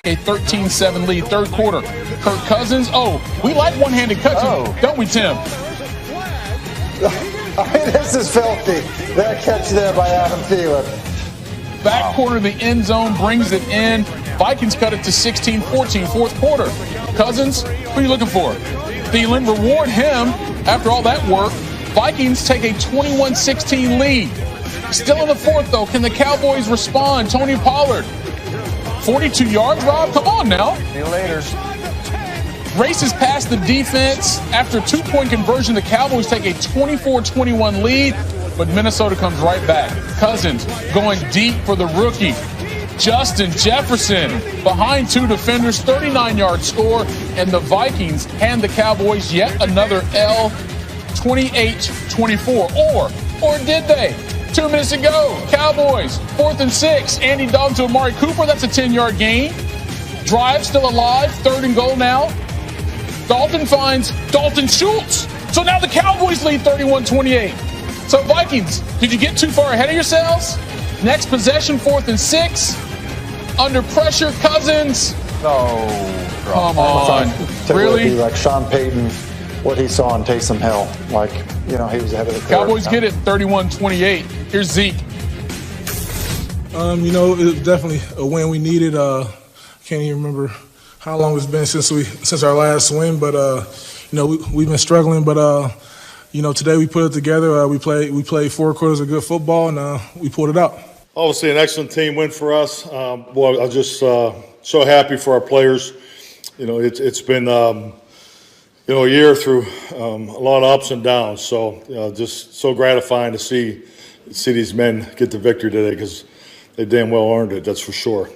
a 13-7 lead, third quarter. Kirk Cousins. Oh, we like one-handed catches, don't we, Tim? I mean, this is filthy. That catch there by Adam Thielen. Back corner of the end zone, brings it in. Vikings cut it to 16-14, fourth quarter. Cousins, who are you looking for? Thielen, reward him after all that work. Vikings take a 21-16 lead. Still in the fourth, though. Can the Cowboys respond? Tony Pollard, 42 yards, Rob? Come on now. See you later. Races past the defense. After a two-point conversion, the Cowboys take a 24-21 lead, but Minnesota comes right back. Cousins going deep for the rookie. Justin Jefferson behind two defenders, 39-yard score, and the Vikings hand the Cowboys yet another L, 28-24. Or did they? 2 minutes to go. Cowboys, 4th and 6. Andy Dalton to Amari Cooper. That's a 10-yard gain. Drive still alive. 3rd and goal now. Dalton finds Dalton Schultz. So now the Cowboys lead 31-28. So Vikings, did you get too far ahead of yourselves? Next possession, 4th and 6. Under pressure, Cousins. No. Come on. Really? Like Sean Payton, what he saw in Taysom Hill. Like, you know, he was ahead of the curve. Cowboys get it 31-28. Here's Zeke. You know, it was definitely a win we needed. Can't even remember how long it's been since our last win, but you know, we've been struggling, but you know, today we put it together. We played 4 quarters of good football, and we pulled it out. Obviously, an excellent team win for us. Well, I'm just so happy for our players. You know, it's been you know, a year through a lot of ups and downs. So just so gratifying to see these men get the victory today, because they damn well earned it. That's for sure.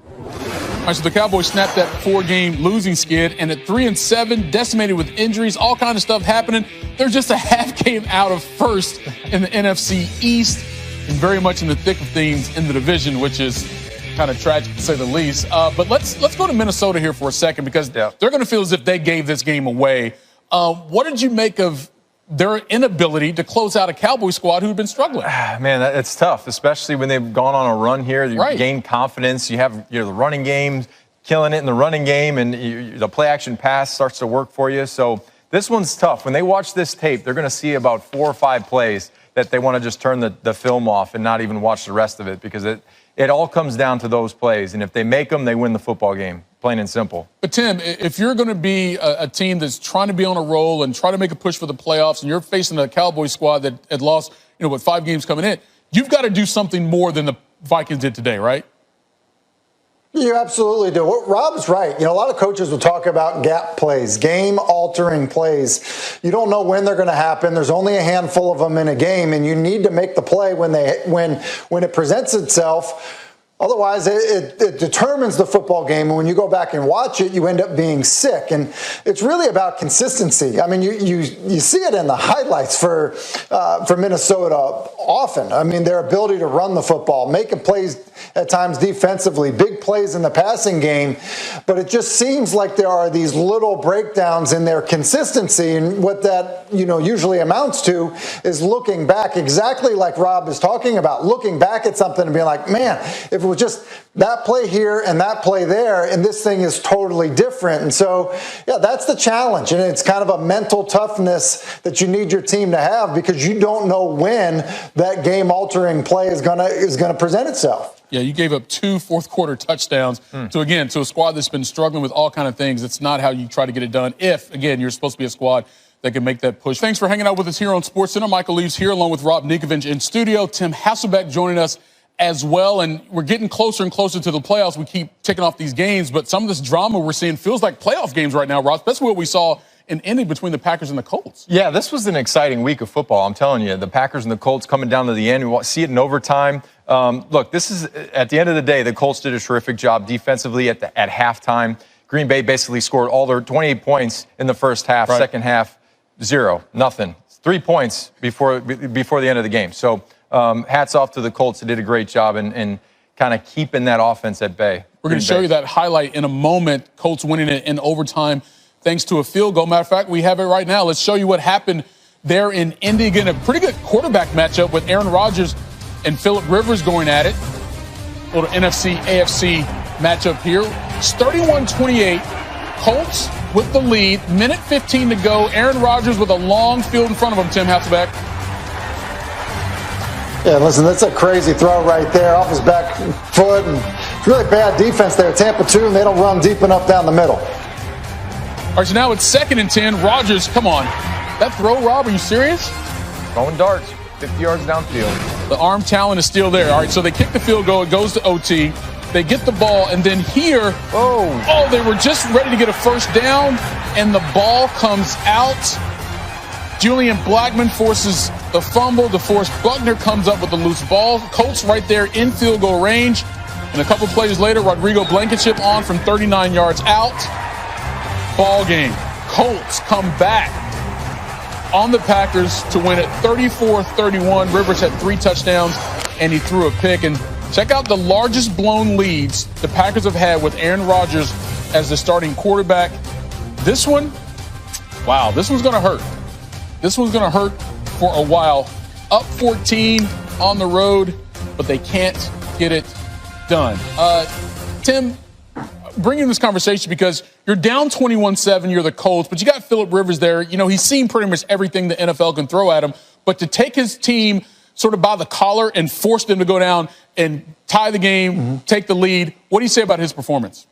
All right, so the Cowboys snapped that 4-game losing skid, and at 3-7, decimated with injuries, all kind of stuff happening. They're just a half game out of first in the NFC East, and very much in the thick of things in the division, which is kind of tragic to say the least. But let's go to Minnesota here for a second, because they're going to feel as if they gave this game away. What did you make of their inability to close out a Cowboy squad who had been struggling? Man, it's tough, especially when they've gone on a run here. You gain confidence. You have the running game, killing it in the running game, and the play-action pass starts to work for you. So this one's tough. When they watch this tape, they're going to see about 4 or 5 plays that they want to just turn the film off and not even watch the rest of it, because it all comes down to those plays. And if they make them, they win the football game, plain and simple. But, Tim, if you're going to be a team that's trying to be on a roll and try to make a push for the playoffs, and you're facing a Cowboys squad that had lost, you know, with 5 games coming in, you've got to do something more than the Vikings did today, right? You absolutely do. Rob's right. You know, a lot of coaches will talk about gap plays, game-altering plays. You don't know when they're going to happen. There's only a handful of them in a game, and you need to make the play when it presents itself. Otherwise, it determines the football game, and when you go back and watch it, you end up being sick. And it's really about consistency. I mean, you see it in the highlights for Minnesota often. I mean, their ability to run the football, making plays at times defensively, big plays in the passing game. But it just seems like there are these little breakdowns in their consistency, and what that usually amounts to is looking back, exactly like Rob is talking about, looking back at something and being like, man, if it was just that play here and that play there, and this thing is totally different. And so, yeah, that's the challenge. And it's kind of a mental toughness that you need your team to have, because you don't know when that game-altering play is gonna present itself. Yeah, you gave up 2 fourth-quarter touchdowns to a squad that's been struggling with all kind of things. It's not how you try to get it done if, again, you're supposed to be a squad that can make that push. Thanks for hanging out with us here on SportsCenter. Michael Leaves here along with Rob Ninkovich in studio. Tim Hasselbeck joining us as well, and we're getting closer and closer to the playoffs. We keep ticking off these games, but some of this drama we're seeing feels like playoff games right now, Ross. That's what we saw in Indy between the Packers and the Colts. Yeah, this was an exciting week of football, I'm telling you. The Packers and the Colts coming down to the end. We see it in overtime. Look, this is, at the end of the day, the Colts did a terrific job defensively at halftime. Green Bay basically scored all their 28 points in the first half. Right. Second half, 0, nothing. 3 points before the end of the game. So hats off to the Colts. They did a great job in kind of keeping that offense at bay. We're going to show you that highlight in a moment. Colts winning it in overtime thanks to a field goal. Matter of fact, we have it right now. Let's show you what happened there in Indy. Again, a pretty good quarterback matchup with Aaron Rodgers and Phillip Rivers going at it. A little NFC, AFC matchup here. It's 31-28. Colts with the lead. Minute 15 to go. Aaron Rodgers with a long field in front of him, Tim Hasselbeck. Yeah, listen, that's a crazy throw right there off his back foot. And it's really bad defense there. Tampa 2, and they don't run deep enough down the middle. All right, so now it's 2nd and 10. Rodgers, come on. That throw, Rob, are you serious? Throwing darts, 50 yards downfield. The arm talent is still there. All right, so they kick the field goal. It goes to OT. They get the ball, and then here, they were just ready to get a first down, and the ball comes out. Julian Blackmon forces the fumble. DeForest Buckner comes up with the loose ball. Colts right there in field goal range. And a couple plays later, Rodrigo Blankenship on from 39 yards out. Ball game. Colts come back on the Packers to win it 34-31. Rivers had 3 touchdowns, and he threw a pick. And check out the largest blown leads the Packers have had with Aaron Rodgers as the starting quarterback. This one, wow, this one's going to hurt. This one's going to hurt for a while. Up 14 on the road, but they can't get it done. Tim, bring in this conversation because you're down 21-7. You're the Colts, but you got Phillip Rivers there. You know, he's seen pretty much everything the NFL can throw at him. But to take his team sort of by the collar and force them to go down and tie the game, take the lead, what do you say about his performance?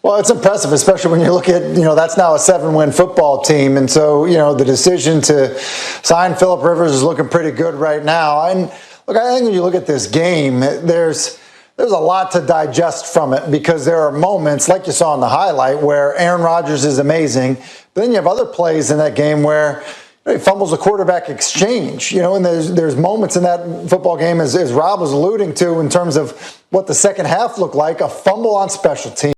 Well, it's impressive, especially when you look at, that's now a 7-win football team. And so, the decision to sign Phillip Rivers is looking pretty good right now. And look, I think when you look at this game, there's a lot to digest from it because there are moments, like you saw in the highlight, where Aaron Rodgers is amazing. But then you have other plays in that game where he fumbles a quarterback exchange, and there's moments in that football game, as Rob was alluding to, in terms of what the second half looked like, a fumble on special teams.